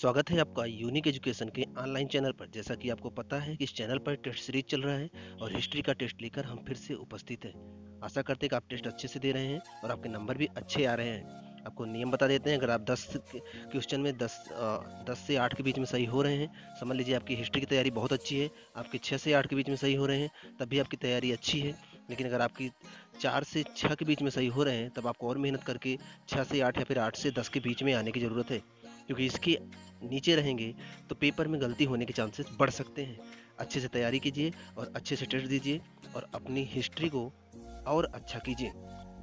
स्वागत है आपका यूनिक एजुकेशन के ऑनलाइन चैनल पर। जैसा कि आपको पता है कि इस चैनल पर टेस्ट सीरीज चल रहा है और हिस्ट्री का टेस्ट लेकर हम फिर से उपस्थित हैं। आशा करते हैं कि आप टेस्ट अच्छे से दे रहे हैं और आपके नंबर भी अच्छे आ रहे हैं। आपको नियम बता देते हैं। अगर आप 10 क्वेश्चन में 10 से 8 के बीच में सही हो रहे हैं, समझ लीजिए आपकी हिस्ट्री की तैयारी बहुत अच्छी है। आपके 6 से 8 के बीच में सही हो रहे हैं, तब भी आपकी तैयारी अच्छी है। लेकिन अगर आपकी 4 से 6 के बीच में सही हो रहे हैं, तब आपको और मेहनत करके 6 से 8 या फिर 8 से 10 के बीच में आने की ज़रूरत है, क्योंकि इसके नीचे रहेंगे तो पेपर में गलती होने के चांसेस बढ़ सकते हैं। अच्छे से तैयारी कीजिए और अच्छे से टेस्ट दीजिए और अपनी हिस्ट्री को और अच्छा कीजिए।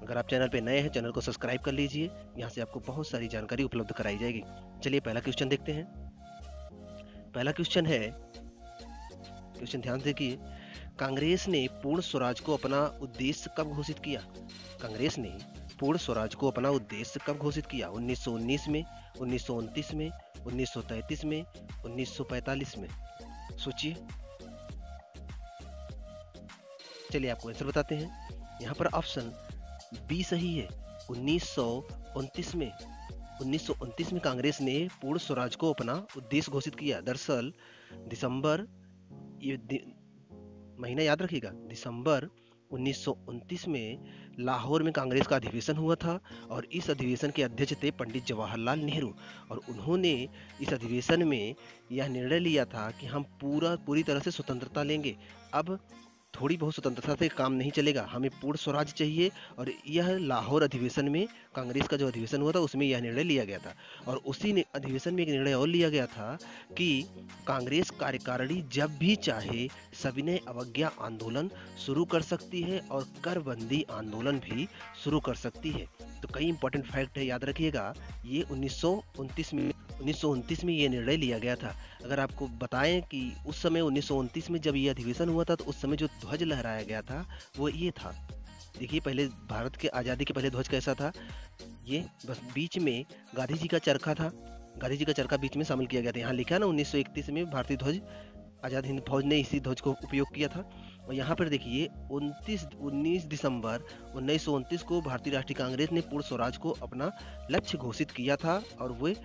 अगर आप चैनल पे नए हैं, चैनल को सब्सक्राइब कर लीजिए। यहाँ से आपको बहुत सारी जानकारी उपलब्ध कराई जाएगी। चलिए पहला क्वेश्चन देखते हैं। पहला क्वेश्चन है, क्वेश्चन ध्यान से देखिए। कांग्रेस ने पूर्ण स्वराज को अपना उद्देश्य कब घोषित किया? कांग्रेस ने पूर्ण स्वराज को अपना उद्देश्य कब घोषित किया? 1919 में, 1929 में, 1933 में, 1945 में? सोचिए। चलिए आपको आंसर बताते हैं। यहाँ पर ऑप्शन बी सही है, 1929 में। 1929 में कांग्रेस ने पूर्ण स्वराज को अपना उद्देश्य घोषित किया। दरअसल दिसंबर, ये महीना याद रखिएगा, दिसंबर 1929 में लाहौर में कांग्रेस का अधिवेशन हुआ था और इस अधिवेशन के अध्यक्ष थे पंडित जवाहरलाल नेहरू। और उन्होंने इस अधिवेशन में यह निर्णय लिया था कि हम पूरी तरह से स्वतंत्रता लेंगे। अब थोड़ी बहुत स्वतंत्रता से काम नहीं चलेगा, हमें पूर्ण स्वराज चाहिए। और यह लाहौर अधिवेशन में, कांग्रेस का जो अधिवेशन हुआ था, उसमें यह निर्णय लिया गया था। और उसी अधिवेशन में एक निर्णय और लिया गया था कि कांग्रेस कार्यकारिणी जब भी चाहे सविनय अवज्ञा आंदोलन शुरू कर सकती है और करबंदी आंदोलन भी शुरू कर सकती है। तो कई इंपॉर्टेंट फैक्ट है, याद रखिएगा। ये 1929 में ये निर्णय लिया गया था। अगर आपको बताएं कि उस समय 1929 में जब ये अधिवेशन हुआ था, तो उस समय जो ध्वज लहराया गया था वो ये था। देखिए, पहले भारत के आज़ादी के पहले ध्वज कैसा था? ये बस बीच में गांधी जी का चरखा था। गांधी जी का चरखा बीच में शामिल किया गया था। यहाँ लिखा है ना, 1931 में भारतीय ध्वज, आज़ाद हिंद फौज ने इसी ध्वज को उपयोग किया था। और यहाँ पर देखिए 19 दिसंबर 1929 को भारतीय राष्ट्रीय कांग्रेस ने पूर्ण स्वराज को अपना लक्ष्य घोषित किया था और वे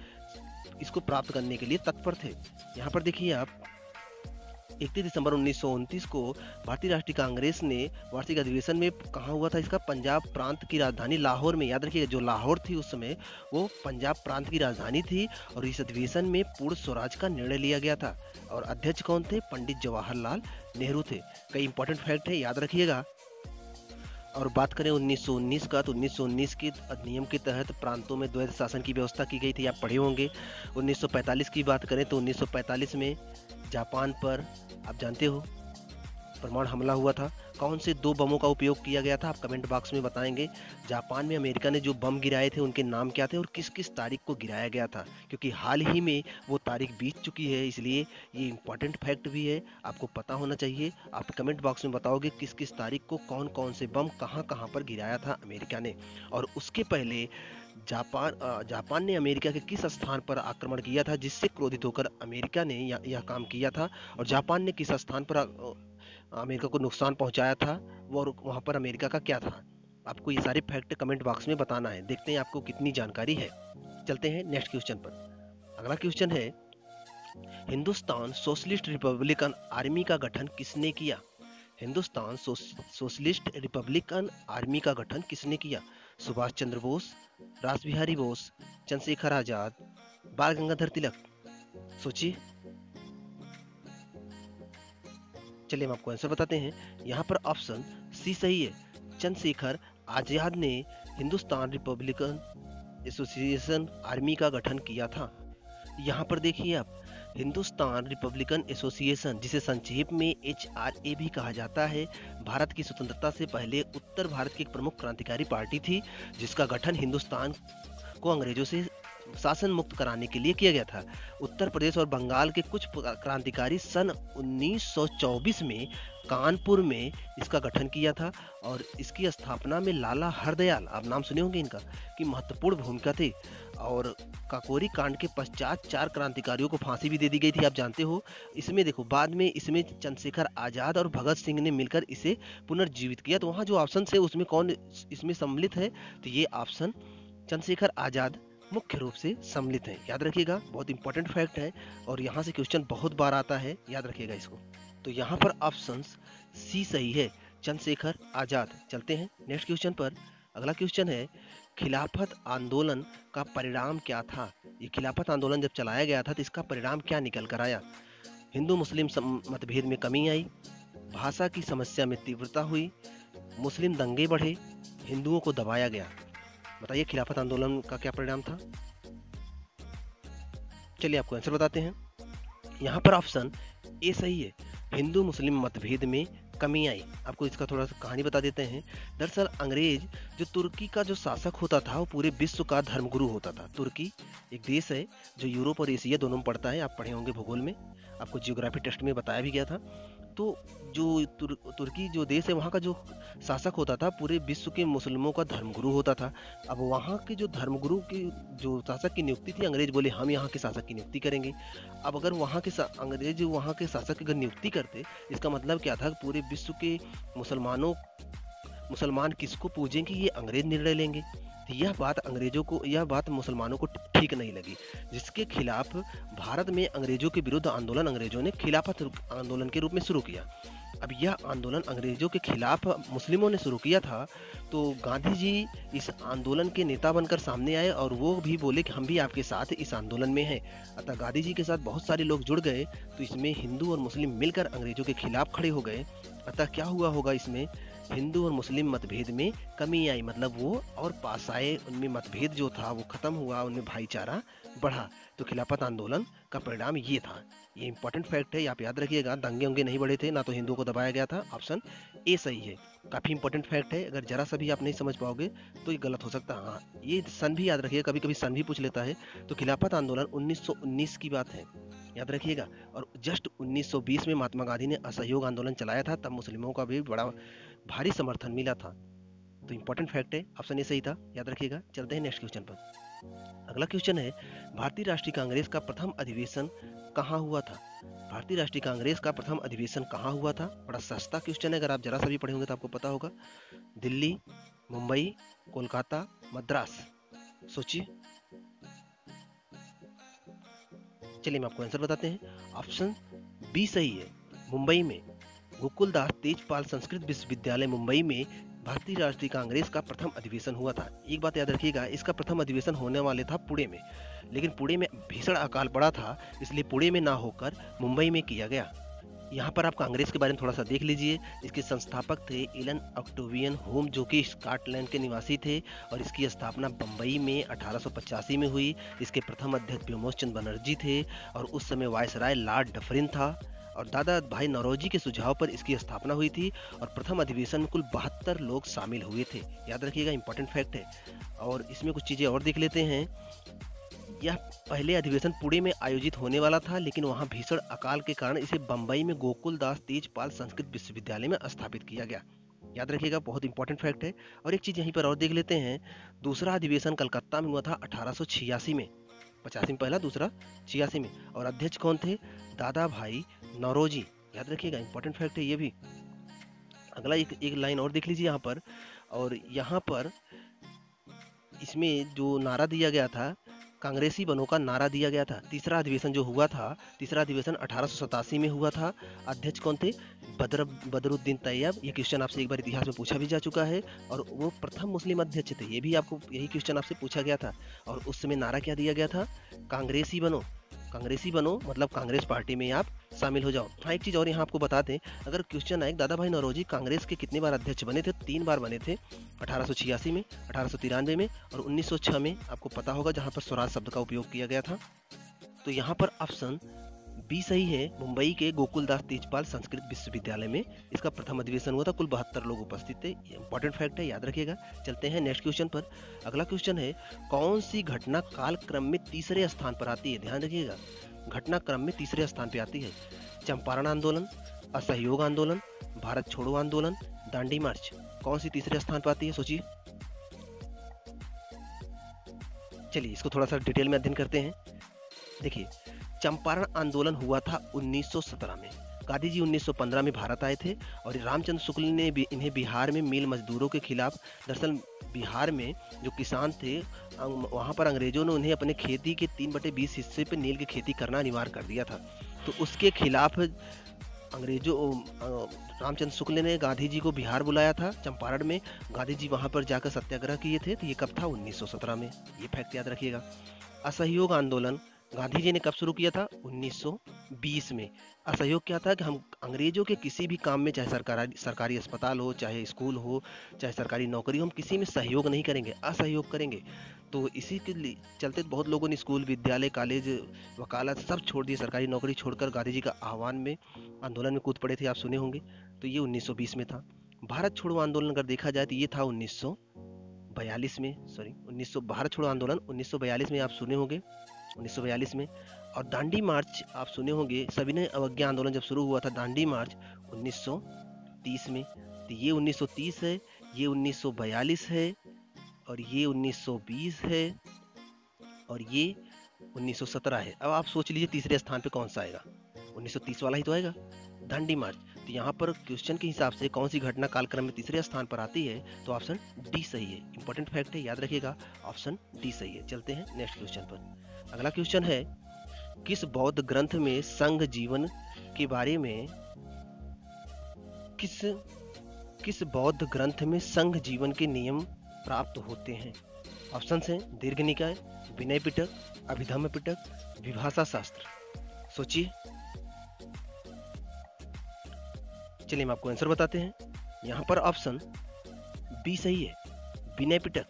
इसको प्राप्त करने के लिए तत्पर थे। यहाँ पर देखिए आप, 31 दिसंबर 1929 को भारतीय राष्ट्रीय कांग्रेस ने वार्षिक अधिवेशन में, कहाँ हुआ था इसका? पंजाब प्रांत की राजधानी लाहौर में। याद रखिएगा, जो लाहौर थी उस समय वो पंजाब प्रांत की राजधानी थी। और इस अधिवेशन में पूर्ण स्वराज का निर्णय लिया गया था। और अध्यक्ष कौन थे? पंडित जवाहरलाल नेहरू थे। कई इंपॉर्टेंट फैक्ट है, याद रखिएगा। और बात करें 1919 का, तो 1919 के अधिनियम के तहत प्रांतों में द्वैध शासन की व्यवस्था की गई थी, आप पढ़े होंगे। 1945 की बात करें तो 1945 में जापान पर, आप जानते हो, परमाणु हमला हुआ था। कौन से 2 बमों का उपयोग किया गया था? आप कमेंट बॉक्स में बताएंगे। जापान में अमेरिका ने जो बम गिराए थे उनके नाम क्या थे और किस किस तारीख को गिराया गया था? क्योंकि हाल ही में वो तारीख बीत चुकी है, इसलिए ये इंपॉर्टेंट फैक्ट भी है, आपको पता होना चाहिए। आप कमेंट बॉक्स में बताओगे किस किस तारीख को कौन कौन से बम कहाँ कहाँ पर गिराया था अमेरिका ने। और उसके पहले जापान ने अमेरिका के किस स्थान पर आक्रमण किया था जिससे क्रोधित होकर अमेरिका ने यह काम किया था? और जापान ने किस स्थान पर अमेरिका को नुकसान पहुंचाया था, वो और वहां पर अमेरिका का क्या था? आपको ये सारे फैक्ट कमेंट बॉक्स में बताना है। देखते हैं आपको कितनी जानकारी है। चलते हैं नेक्स्ट क्वेश्चन पर। अगला क्वेश्चन है, हिंदुस्तान सोशलिस्ट रिपब्लिकन आर्मी का गठन किसने किया? हिंदुस्तान सोशलिस्ट रिपब्लिकन आर्मी का गठन किसने किया? सुभाष चंद्र बोस, रासबिहारी बोस, चंद्रशेखर आजाद, बाल गंगाधर तिलक? सोचिए। चलिए हम आपको आंसर बताते हैं। यहाँ पर ऑप्शन सी सही है, चंद्रशेखर आजाद ने हिंदुस्तान रिपब्लिकन एसोसिएशन आर्मी का गठन किया था। यहाँ पर देखिए आप, हिंदुस्तान रिपब्लिकन एसोसिएशन, जिसे संक्षेप में HRA भी कहा जाता है, भारत की स्वतंत्रता से पहले उत्तर भारत की एक प्रमुख क्रांतिकारी पार्टी थी, जिसका गठन हिंदुस्तान को अंग्रेजों से शासन मुक्त कराने के लिए किया गया था। उत्तर प्रदेश और बंगाल के कुछ क्रांतिकारी सन 1924 में कानपुर में इसका गठन किया था। और इसकी स्थापना में लाला हरदयाल, आप नाम सुने होंगे इनका, की महत्वपूर्ण भूमिका थी। और काकोरी कांड के पश्चात 4 क्रांतिकारियों को फांसी भी दे दी गई थी, आप जानते हो। इसमें देखो, बाद में इसमें चंद्रशेखर आजाद और भगत सिंह ने मिलकर इसे पुनर्जीवित किया। तो वहाँ जो ऑप्शन है उसमें कौन इसमें सम्मिलित है? तो ये ऑप्शन चंद्रशेखर आजाद मुख्य रूप से सम्मिलित हैं। याद रखिएगा, बहुत इंपॉर्टेंट फैक्ट है और यहाँ से क्वेश्चन बहुत बार आता है, याद रखिएगा इसको। तो यहाँ पर ऑप्शन सी सही है, चंद्रशेखर आजाद। चलते हैं नेक्स्ट क्वेश्चन पर। अगला क्वेश्चन है, खिलाफत आंदोलन का परिणाम क्या था? ये खिलाफत आंदोलन जब चलाया गया था तो इसका परिणाम क्या निकल कर आया? हिंदू मुस्लिम मतभेद में कमी आई, भाषा की समस्या में तीव्रता हुई, मुस्लिम दंगे बढ़े, हिंदुओं को दबाया गया। बताइए खिलाफत आंदोलन का क्या परिणाम था? चलिए आपको आंसर बताते हैं। यहाँ पर ऑप्शन ए सही है, हिंदू मुस्लिम मतभेद में कमी आई। आपको इसका थोड़ा सा कहानी बता देते हैं। दरअसल अंग्रेज जो तुर्की का जो शासक होता था वो पूरे विश्व का धर्मगुरु होता था। तुर्की एक देश है जो यूरोप और एशिया दोनों में पड़ता है, आप पढ़े होंगे भूगोल में, आपको जियोग्राफी टेस्ट में बताया भी गया था। तो जो तुर्की जो देश है वहाँ का जो शासक होता था पूरे विश्व के मुस्लिमों का धर्मगुरु होता था। अब वहाँ के जो धर्मगुरु की जो शासक की नियुक्ति थी, अंग्रेज बोले हम यहाँ के शासक की नियुक्ति करेंगे। अब अगर वहाँ के अंग्रेज वहाँ के शासक की अगर नियुक्ति करते, इसका मतलब क्या था, पूरे विश्व के मुसलमान किसको पूजेंगे, ये अंग्रेज निर्णय लेंगे। तो यह बात मुसलमानों को ठीक नहीं लगी, जिसके खिलाफ भारत में अंग्रेजों के विरुद्ध आंदोलन अंग्रेजों ने खिलाफत आंदोलन के रूप में शुरू किया। अब यह आंदोलन अंग्रेजों के खिलाफ मुस्लिमों ने शुरू किया था, तो गांधी जी इस आंदोलन के नेता बनकर सामने आए और वो भी बोले कि हम भी आपके साथ इस आंदोलन में हैं। अतः गांधी जी के साथ बहुत सारे लोग जुड़ गए, तो इसमें हिंदू और मुस्लिम मिलकर अंग्रेजों के खिलाफ खड़े हो गए। अतः क्या हुआ होगा, इसमें हिंदू और मुस्लिम मतभेद में कमी आई, मतलब वो और पास आए, उनमें मतभेद जो था वो खत्म हुआ, उनमें भाईचारा बढ़ा। तो खिलाफत आंदोलन का परिणाम ये था। ये इंपॉर्टेंट फैक्ट है, आप याद रखिएगा। दंगे उंगे नहीं बढ़े थे, ना तो हिंदुओं को दबाया गया था। ऑप्शन ए सही है, काफी इंपॉर्टेंट फैक्ट है। अगर जरा सा भी आप नहीं समझ पाओगे तो ये गलत हो सकता है। हाँ, ये सन भी याद रखिएगा, कभी कभी सन भी पूछ लेता है। तो खिलाफत आंदोलन 1919 की बात है, याद रखिएगा। और जस्ट 1920 में महात्मा गांधी ने असहयोग आंदोलन चलाया था, तब मुस्लिमों का भी बड़ा भारी समर्थन मिला था। तो इंपॉर्टेंट फैक्ट है, ऑप्शन ए सही था, याद रखिएगा। चलते हैं नेक्स्ट क्वेश्चन पर। अगला क्वेश्चन है, भारतीय राष्ट्रीय कांग्रेस का प्रथम अधिवेशन कहाँ हुआ था? भारतीय राष्ट्रीय कांग्रेस का प्रथम अधिवेशन कहाँ हुआ था? बड़ा सस्ता क्वेश्चन है, अगर आप जरा सा भी पढ़े होंगे तो आपको पता होगा। दिल्ली, मुंबई, कोलकाता, मद्रास, सोचिए। चलिए मैं आपको आंसर बताते हैं। ऑप्शन बी सही है, मुंबई में। गोकुलदास तेजपाल संस्कृत विश्वविद्यालय मुंबई में भारतीय राष्ट्रीय कांग्रेस का प्रथम अधिवेशन हुआ था। एक बात याद रखिएगा, इसका प्रथम अधिवेशन होने वाले था पुणे में, लेकिन पुणे में भीषण अकाल पड़ा था, इसलिए पुणे में ना होकर मुंबई में किया गया। यहाँ पर आप कांग्रेस के बारे में थोड़ा सा देख लीजिए। इसके संस्थापक थे एलन ऑक्टेवियन होम, जो कि स्कॉटलैंड के निवासी थे, और इसकी स्थापना बम्बई में 1885 में हुई। इसके प्रथम अध्यक्ष ब्योमोस चंद्र बनर्जी थे, और उस समय वायसराय लॉर्ड डफरिन था, और दादा भाई नौरोजी के सुझाव पर इसकी स्थापना हुई थी। और प्रथम अधिवेशन में कुल 72 लोग शामिल हुए थे, याद रखिएगा, इंपॉर्टेंट फैक्ट है। और इसमें कुछ चीज़ें और देख लेते हैं। यह पहले अधिवेशन पुणे में आयोजित होने वाला था, लेकिन वहां भीषण अकाल के कारण इसे बंबई में गोकुलदास तेजपाल संस्कृत विश्वविद्यालय में स्थापित किया गया। याद रखिएगा, बहुत इंपॉर्टेंट फैक्ट है। और एक चीज यहीं पर और देख लेते हैं, दूसरा अधिवेशन कलकत्ता में हुआ था 1886 में। 85 में पहला, दूसरा 86 में। और अध्यक्ष कौन थे? दादा भाई नौरोजी। याद रखिएगा, इंपॉर्टेंट फैक्ट है ये भी। अगला एक लाइन और देख लीजिए यहाँ पर। और यहाँ पर इसमें जो नारा दिया गया था, कांग्रेसी बनो का नारा दिया गया था। तीसरा अधिवेशन जो हुआ था, तीसरा अधिवेशन 1887 में हुआ था। अध्यक्ष कौन थे? बदरुद्दीन तैयब। ये क्वेश्चन आपसे एक बार इतिहास में पूछा भी जा चुका है, और वो प्रथम मुस्लिम अध्यक्ष थे। ये भी आपको यही क्वेश्चन आपसे पूछा गया था। और उस समय नारा क्या दिया गया था? कांग्रेसी बनो। कांग्रेसी बनो मतलब कांग्रेस पार्टी में आप शामिल हो जाओ। हाँ, एक चीज और यहाँ आपको बता दें, अगर क्वेश्चन आए दादा भाई नौरोजी कांग्रेस के कितने बार अध्यक्ष बने थे? 3 बार बने थे, 1886 में, 1893 में और 1906 में। आपको पता होगा, जहाँ पर स्वराज शब्द का उपयोग किया गया था। तो यहाँ पर ऑप्शन बी सही है, मुंबई के गोकुलदास तेजपाल संस्कृत विश्वविद्यालय में इसका प्रथम अधिवेशन हुआ था। कुल 72 लोग उपस्थित थे। इंपॉर्टेंट फैक्ट है, याद रखिएगा। चलते हैं नेक्स्ट क्वेश्चन पर। अगला क्वेश्चन है, कौन सी घटना कालक्रम में तीसरे स्थान पर आती है? ध्यान रखिएगा, घटना क्रम में तीसरे स्थान पर आती है। चंपारण आंदोलन, असहयोग आंदोलन, भारत छोड़ो आंदोलन, दांडी मार्च। कौन सी तीसरे स्थान पर आती है? सोचिए। चलिए इसको थोड़ा सा डिटेल में अध्ययन करते हैं। देखिए, चंपारण आंदोलन हुआ था 1917 में। गांधी जी 1915 में भारत आए थे और रामचंद्र शुक्ल ने भी इन्हें बिहार में मिल मजदूरों के खिलाफ, दरअसल बिहार में जो किसान थे वहाँ पर अंग्रेजों ने उन्हें अपने खेती के 3/20 हिस्से पर नील की खेती करना अनिवार्य कर दिया था। तो उसके खिलाफ अंग्रेजों रामचंद्र शुक्ल ने गांधी जी को बिहार बुलाया था। चंपारण में गांधी जी वहाँ पर जाकर सत्याग्रह किए थे। तो ये कब था? 1917 में। ये फैक्ट याद रखिएगा। असहयोग आंदोलन गांधी जी ने कब शुरू किया था? 1920 में। असहयोग क्या था? कि हम अंग्रेजों के किसी भी काम में, चाहे सरकारी अस्पताल हो, चाहे स्कूल हो, चाहे सरकारी नौकरी हो, हम किसी में सहयोग नहीं करेंगे, असहयोग करेंगे। तो इसी के चलते बहुत लोगों ने स्कूल, विद्यालय, कॉलेज, वकालत सब छोड़ दिए, सरकारी नौकरी छोड़कर गांधी जी का आह्वान में आंदोलन में कूद पड़े थे। आप सुने होंगे। तो ये 1920 में था। भारत छोड़ो आंदोलन अगर देखा जाए तो ये था 1942 में। भारत छोड़ो आंदोलन 1942 में, आप सुने होंगे। 1942 में। और दांडी मार्च आप सुने होंगे। सविनय अवज्ञा आंदोलन जब शुरू हुआ था, दांडी मार्च 1930 में। तो ये 1930 है, ये 1942 है, और ये 1920 है, और ये 1917 है। अब आप सोच लीजिए तीसरे स्थान पे कौन सा आएगा? 1930 वाला ही तो आएगा, दांडी मार्च। तो यहाँ पर क्वेश्चन के हिसाब से कौन सी घटना कालक्रम में तीसरे स्थान पर आती है? तो ऑप्शन डी सही है। इंपॉर्टेंट फैक्ट है, याद रखिएगा, ऑप्शन डी सही है। चलते हैं नेक्स्ट क्वेश्चन पर। अगला क्वेश्चन है, किस बौद्ध ग्रंथ में संघ जीवन के बारे में किस बौद्ध ग्रंथ में संघ जीवन के नियम प्राप्त होते हैं? ऑप्शन हैं दीर्घ निकाय, विनय पिटक, अभिधम्म पिटक, विभाषा शास्त्र। सोचिए। चलिए हम आपको आंसर बताते हैं। यहाँ पर ऑप्शन बी सही है, विनय पिटक।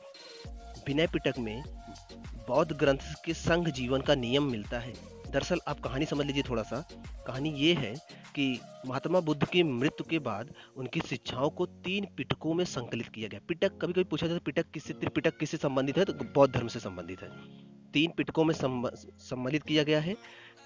विनय पिटक में बौद्ध ग्रंथ के संघ जीवन का नियम मिलता है। दरअसल आप कहानी समझ लीजिए थोड़ा सा। कहानी ये है कि महात्मा बुद्ध की मृत्यु के बाद उनकी शिक्षाओं को 3 पिटकों में संकलित किया गया। पिटक, कभी कभी पूछा जाता है पिटक किससे, त्रिपिटक किससे संबंधित है? तो बौद्ध धर्म से संबंधित है। 3 पिटकों में सम्मिलित किया गया है,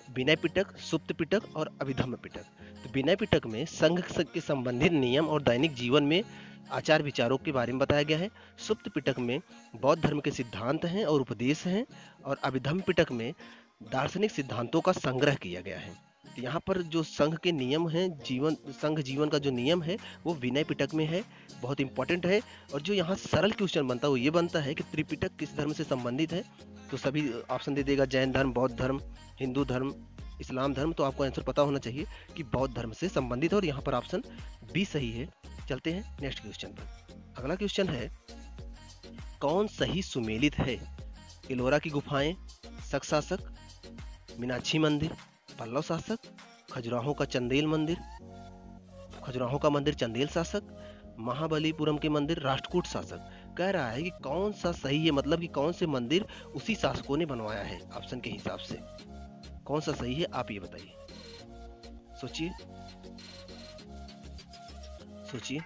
विनय पिटक, सुप्त पिटक और अभिधम्म पिटक। तो विनय पिटक में संघ के संबंधित नियम और दैनिक जीवन में आचार विचारों के बारे में बताया गया है। सुप्त पिटक में बौद्ध धर्म के सिद्धांत हैं और उपदेश हैं, और अभिधम्म पिटक में दार्शनिक सिद्धांतों का संग्रह किया गया है। तो यहाँ पर जो संघ के नियम हैं, संघ जीवन का जो नियम है वो विनय पिटक में है। बहुत इंपॉर्टेंट है। और जो यहाँ सरल क्वेश्चन बनता है वो ये बनता है कि त्रिपिटक किस धर्म से संबंधित है? तो सभी ऑप्शन दे देगा, जैन धर्म, बौद्ध धर्म, हिंदू धर्म, इस्लाम धर्म। तो आपको आंसर पता होना चाहिए कि बौद्ध धर्म से संबंधित है, और यहाँ पर ऑप्शन बी सही है। चलते हैं नेक्स्ट क्वेश्चन पर। अगला क्वेश्चन है, कौन सही सुमेलित है? एलोरा की गुफाएं, शक शासक, मीनाक्षी मंदिर, पल्लव शासक, खजुराहो का चंदेल मंदिर, खजुराहो का मंदिर चंदेल शासक, महाबलीपुरम के मंदिर राष्ट्रकूट शासक। कह रहा है कि कौन सा सही है, मतलब कि कौन से मंदिर उसी शासकों ने बनवाया है। ऑप्शन के हिसाब से कौन सा सही है आप ये बताइए। सोचिए सोचिए।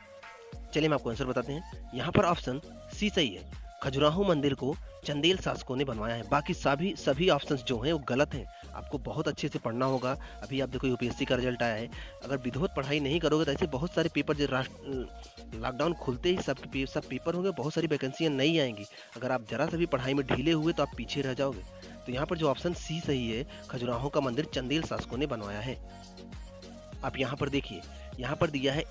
चलिए हम आपको आंसर बताते हैं। यहाँ पर ऑप्शन सी सही है, खजुराहो मंदिर को चंदेल शासकों ने बनवाया है। बाकी सभी ऑप्शंस जो हैं वो गलत हैं। आपको बहुत अच्छे से पढ़ना होगा। अभी आप देखो यूपीएससी का रिजल्ट आया है। अगर विधिवत पढ़ाई नहीं करोगे तो ऐसे बहुत सारे पेपर जो लॉकडाउन खुलते ही सब पेपर होंगे, बहुत सारी वैकेंसियाँ नहीं आएंगी। अगर आप जरा सा भी पढ़ाई में ढीले हुए तो आप पीछे रह जाओगे। तो यहाँ पर जो ऑप्शन सी सही है, खजुराहो का मंदिर चंदेल शासकों ने बनवाया है। आप यहाँ पर देखिए, यहाँ पर दिया है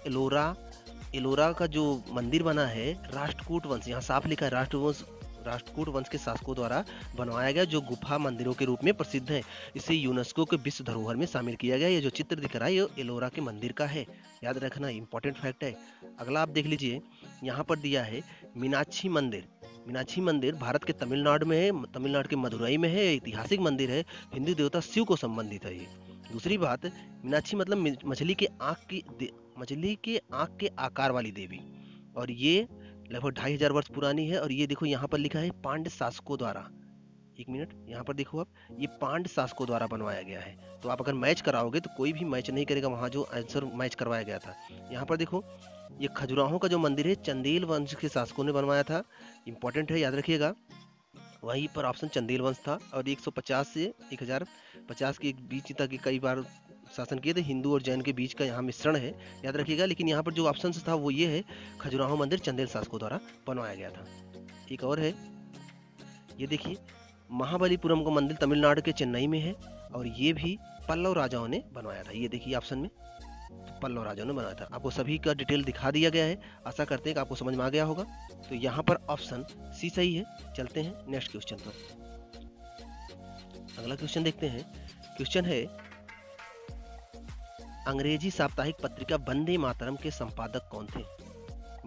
एलोरा का जो मंदिर बना है राष्ट्रकूट वंश, यहाँ साफ लिखा है राष्ट्रकूट वंश के शासकों द्वारा बनवाया गया, जो गुफा मंदिरों के रूप में प्रसिद्ध है। इसे यूनेस्को के विश्व धरोहर में शामिल किया गया। ये जो चित्र दिख रहा है ये एलोरा के मंदिर का है, याद रखना, इंपॉर्टेंट फैक्ट है। अगला आप देख लीजिए, यहाँ पर दिया है मीनाक्षी मंदिर। मीनाक्षी मंदिर भारत के तमिलनाडु में है, तमिलनाडु के मदुरई में है। ऐतिहासिक मंदिर है, हिंदू देवता शिव को संबंधित है ये। दूसरी बात, मीनाक्षी मतलब मछली के आँख के आकार वाली देवी, और ये लगभग 2500 वर्ष पुरानी है। और ये देखो यहाँ पर लिखा है पांड्य शासकों द्वारा। एक मिनट, यहाँ पर देखो आप, ये पांड्य शासकों द्वारा बनवाया गया है। तो आप अगर मैच कराओगे तो कोई भी मैच नहीं करेगा वहाँ जो आंसर मैच करवाया गया था। यहाँ पर देखो, ये खजुराहो का जो मंदिर है चंदेल वंश के शासकों ने बनवाया था। इंपॉर्टेंट है, याद रखिएगा। वहीं पर ऑप्शन चंदेल वंश था, और 150 से 1050 के बीच तक कई बार शासन किए थे। हिंदू और जैन के बीच का यहाँ मिश्रण है, याद रखिएगा। लेकिन यहाँ पर जो ऑप्शन था वो ये है, खजुराहो मंदिर चंदेल शासकों द्वारा बनवाया गया था। एक और है, ये देखिए, महाबलीपुरम का मंदिर तमिलनाडु के चेन्नई में है, और ये भी पल्लव राजाओं ने बनवाया था। ये देखिए ऑप्शन में तो पल्लव राजाओं ने बनाया था। आपको सभी का डिटेल दिखा दिया गया है, आशा करते हैं कि आपको समझ में आ गया होगा। तो यहाँ पर ऑप्शन सी सही है। चलते हैं नेक्स्ट क्वेश्चन पर। अगला क्वेश्चन देखते हैं। क्वेश्चन है, अंग्रेजी साप्ताहिक पत्रिका वंदे मातरम के संपादक कौन थे?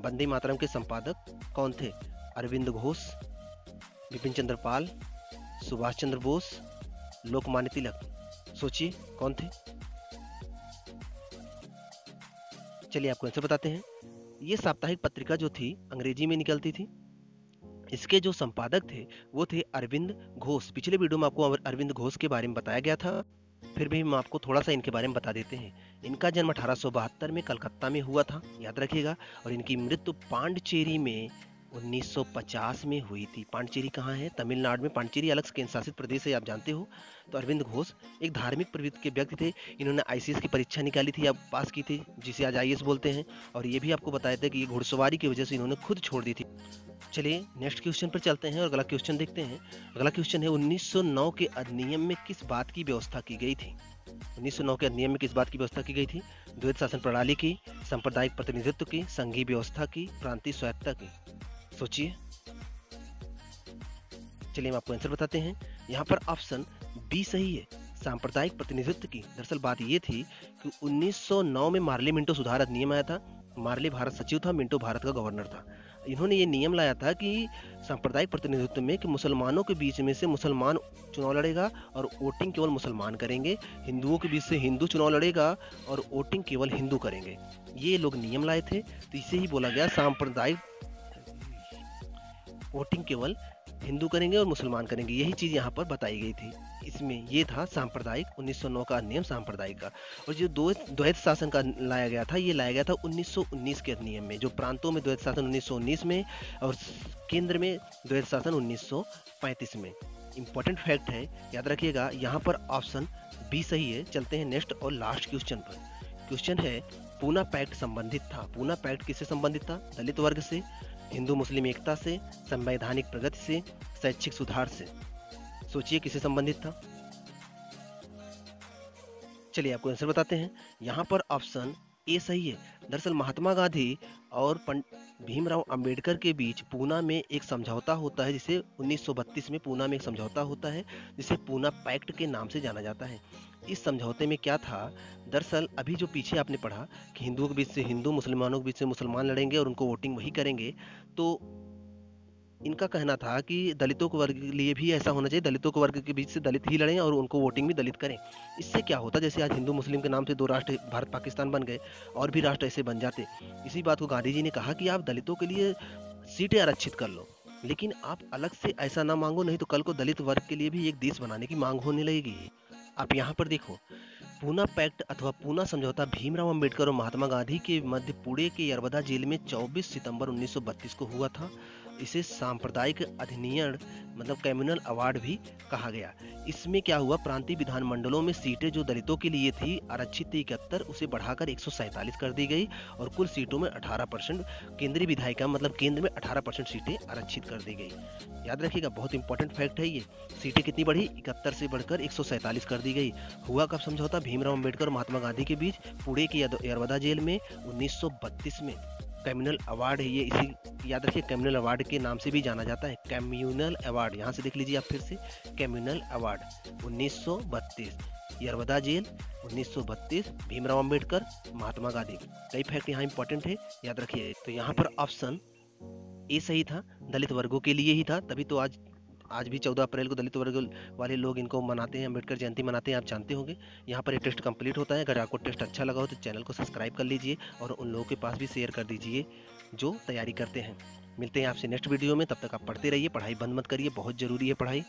वंदे मातरम के संपादक कौन थे? अरविंद घोष, बिपिन चंद्र पाल, सुभाष चंद्र बोस, लोकमान्य तिलक। सोचिए कौन थे? चलिए आपको आंसर बताते हैं। ये साप्ताहिक पत्रिका जो थी अंग्रेजी में निकलती थी। इसके जो संपादक थे वो थे अरविंद घोष। पिछले वीडियो में आपको अरविंद घोष के बारे में बताया गया था, फिर भी हम आपको थोड़ा सा इनके बारे में बता देते हैं। इनका जन्म 1872 में कलकत्ता में हुआ था, याद रखिएगा, और इनकी मृत्यु पांडिचेरी में 1950 में हुई थी। पांडिचेरी कहाँ है? तमिलनाडु में। पांडिचेरी अलग केंद्र शासित प्रदेश है, आप जानते हो। तो अरविंद घोष एक धार्मिक प्रवृत्ति के व्यक्ति थे। इन्होंने आईसीएस की परीक्षा निकाली थी, आप पास की थी, जिसे आज आईएएस बोलते हैं। और ये भी आपको बताया था कि ये घुड़सवारी की वजह से इन्होंने खुद छोड़ दी थी। चलिए नेक्स्ट क्वेश्चन पर चलते हैं और अगला क्वेश्चन देखते हैं। अगला क्वेश्चन है, 1909 के अधिनियम में किस बात की व्यवस्था की गई थी? 1909 के अधिनियम में किस बात की व्यवस्था की गई थी? द्वैत शासन प्रणाली की, सांप्रदायिक प्रतिनिधित्व की, संघीय व्यवस्था की, प्रांतीय स्वायत्तता की। सोचिए। चलिए हम आपको आंसर बताते हैं। यहाँ पर ऑप्शन बी सही है, सांप्रदायिक प्रतिनिधित्व की। दरअसल बात ये थी कि 1909 में मार्ले मिंटो सुधार अधिनियम आया था। मार्ले भारत सचिव था, मिंटो भारत का गवर्नर था। इन्होंने ये नियम लाया था कि सांप्रदायिक प्रतिनिधित्व में कि मुसलमानों के बीच में से मुसलमान चुनाव लड़ेगा और वोटिंग केवल मुसलमान करेंगे, हिंदुओं के बीच से हिंदू चुनाव लड़ेगा और वोटिंग केवल हिंदू करेंगे। ये लोग नियम लाए थे, तो इसे ही बोला गया सांप्रदायिक, वोटिंग केवल हिंदू करेंगे और मुसलमान करेंगे। यही चीज यहाँ पर बताई गई थी। इसमें ये था सांप्रदायिक, 1909 का अधिनियम सांप्रदायिक का। और जो द्वैत शासन का लाया गया था, ये लाया गया था 1919 के अधिनियम में। जो प्रांतों में द्वैत शासन 1919 में और केंद्र में द्वैत शासन 1935 में। इंपॉर्टेंट फैक्ट है, याद रखिएगा। यहाँ पर ऑप्शन बी सही है। चलते हैं नेक्स्ट और लास्ट क्वेश्चन पर। क्वेश्चन है, पूना पैक्ट संबंधित था। पूना पैक्ट किससे संबंधित था? दलित वर्ग से, हिंदू मुस्लिम एकता से, संवैधानिक प्रगति से, शैक्षिक सुधार से। सोचिए किससे संबंधित था। चलिए आपको आंसर बताते हैं। यहाँ पर ऑप्शन ए सही है। दरअसल महात्मा गांधी और भीमराव अंबेडकर के बीच पूना में एक समझौता होता है, जिसे 1932 में पूना में एक समझौता होता है, जिसे पूना पैक्ट के नाम से जाना जाता है। इस समझौते में क्या था? दरअसल अभी जो पीछे आपने पढ़ा कि हिंदुओं के बीच से हिंदू, मुसलमानों के बीच से मुसलमान लड़ेंगे और उनको वोटिंग वही करेंगे, तो इनका कहना था कि दलितों के वर्ग के लिए भी ऐसा होना चाहिए, दलितों के वर्ग के बीच से दलित ही लड़ें और उनको वोटिंग भी दलित करें। इससे क्या होता, जैसे आज हिंदू मुस्लिम के नाम से दो राष्ट्र भारत पाकिस्तान बन गए, और भी राष्ट्र ऐसे बन जाते। इसी बात को गांधी जी ने कहा कि आप दलितों के लिए सीटें आरक्षित कर लो, लेकिन आप अलग से ऐसा ना मांगो, नहीं तो कल को दलित वर्ग के लिए भी एक देश बनाने की मांग होने लगेगी। आप यहाँ पर देखो, पूना पैक्ट अथवा पूना समझौता भीमराव अंबेडकर और महात्मा गांधी के मध्य पुणे के यरवदा जेल में 24 सितंबर 1932 को हुआ था। इसे सांप्रदायिक अधिनियम मतलब कम्युनल अवार्ड भी कहा गया। इसमें क्या हुआ, प्रांतीय विधानमंडलों में सीटें जो दलितों के लिए थी आरक्षित थी 71, उसे बढ़ाकर 147 कर दी गई और कुल सीटों में 18% केंद्रीय विधायिका मतलब केंद्र में 18% सीटें आरक्षित कर दी गई। याद रखिएगा, बहुत इंपॉर्टेंट फैक्ट है ये। सीटें कितनी बढ़ी? 71 से बढ़कर 147 कर दी गई। हुआ कब समझौता? भीमराव अंबेडकर और महात्मा गांधी के बीच पुणे के यरवदा जेल में 1932 में। कम्युनल अवार्ड है ये, इसी याद रखिए कम्युनल अवार्ड के नाम से भी जाना जाता है। कम्युनल अवार्ड, यहाँ से देख लीजिए आप फिर से, communal award 1932, Yerwada jail 1932, Bhimrao Ambedkar, Mahatma Gandhi. कई फैक्ट यहाँ इंपॉर्टेंट है, याद रखिए। तो यहाँ पर ऑप्शन ए सही था, दलित वर्गों के लिए ही था। तभी तो आज भी 14 अप्रैल को दलित वर्ग वाले लोग इनको मनाते हैं, अम्बेडकर जयंती मनाते हैं, आप जानते होंगे। यहाँ पर ये टेस्ट कंप्लीट होता है। अगर आपको टेस्ट अच्छा लगा हो तो चैनल को सब्सक्राइब कर लीजिए और उन लोगों के पास भी शेयर कर दीजिए जो तैयारी करते हैं। मिलते हैं आपसे नेक्स्ट वीडियो में, तब तक आप पढ़ते रहिए, पढ़ाई बंद मत करिए, बहुत ज़रूरी है पढ़ाई।